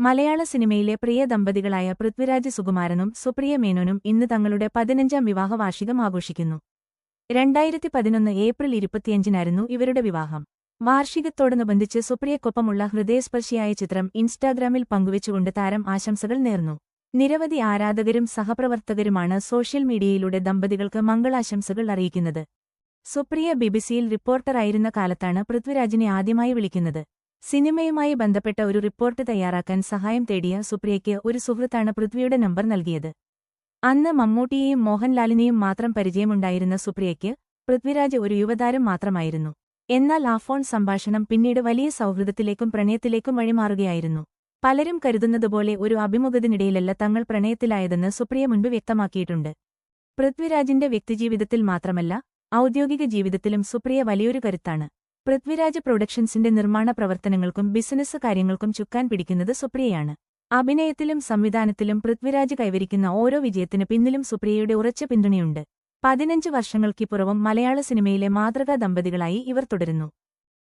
മലയാള സിനിമയിലെ പ്രിയ ദമ്പതികളായ പൃഥ്വിരാജ് സുകുമാരനും സുപ്രിയ മേനോനും ഇന്ന് തങ്ങളുടെ 15ാം വിവാഹ വാർഷികം ആഘോഷിക്കുന്നു. 2011 ഏപ്രിൽ 25-നായിരുന്നു ഇവരുടെ വിവാഹം. വാർഷികത്തോടനുബന്ധിച്ച് സുപ്രിയക്കൊപ്പമുള്ള ഹൃദയസ്പർശിയായ ചിത്രം ഇൻസ്റ്റാഗ്രാമിൽ പങ്കുവച്ചുകൊണ്ട് താരം ആശംസകൾ നേർന്നു. നിരവധി ആരാധകരും സഹപ്രവർത്തകരുമാണ് സോഷ്യൽ മീഡിയയിലൂടെ ദമ്പതികൾക്ക് മംഗളാശംസകൾ അറിയിക്കുന്നത്. സുപ്രിയ ബിബിസിയിൽ റിപ്പോർട്ടറായിരുന്ന കാലത്താണ് പൃഥ്വിരാജിനെ ആദ്യമായി വിളിക്കുന്നത്. സിനിമയുമായി ബന്ധപ്പെട്ട ഒരു റിപ്പോർട്ട് തയ്യാറാക്കാൻ സഹായം തേടിയ സുപ്രിയയ്ക്ക് ഒരു സുഹൃത്താണ് പൃഥ്വിയുടെ നമ്പർ നൽകിയത്. അന്ന് മമ്മൂട്ടിയെയും മോഹൻലാലിനെയും മാത്രം പരിചയമുണ്ടായിരുന്ന സുപ്രിയയ്ക്ക് പൃഥ്വിരാജ് ഒരു യുവതാരം മാത്രമായിരുന്നു. എന്നാൽ ആ ഫോൺ സംഭാഷണം പിന്നീട് വലിയ സൗഹൃദത്തിലേക്കും പ്രണയത്തിലേക്കും വഴിമാറുകയായിരുന്നു. പലരും കരുതുന്നതുപോലെ ഒരു അഭിമുഖത്തിനിടയിലല്ല തങ്ങൾ പ്രണയത്തിലായതെന്ന് സുപ്രിയ മുൻപ് വ്യക്തമാക്കിയിട്ടുണ്ട്. പൃഥ്വിരാജിന്റെ വ്യക്തിജീവിതത്തിൽ മാത്രമല്ല, ഔദ്യോഗിക ജീവിതത്തിലും സുപ്രിയ വലിയൊരു കരുത്താണ്. പൃഥ്വിരാജ് പ്രൊഡക്ഷൻസിന്റെ നിർമ്മാണ പ്രവർത്തനങ്ങൾക്കും ബിസിനസ് കാര്യങ്ങൾക്കും ചുക്കാൻ പിടിക്കുന്നത് സുപ്രിയയാണ്. അഭിനയത്തിലും സംവിധാനത്തിലും പൃഥ്വിരാജ് കൈവരിക്കുന്ന ഓരോ വിജയത്തിനു പിന്നിലും സുപ്രിയയുടെ ഉറച്ച പിന്തുണയുണ്ട്. 15 വർഷങ്ങൾക്കിപ്പുറവും മലയാള സിനിമയിലെ മാതൃകാ ദമ്പതികളായി ഇവർ തുടരുന്നു.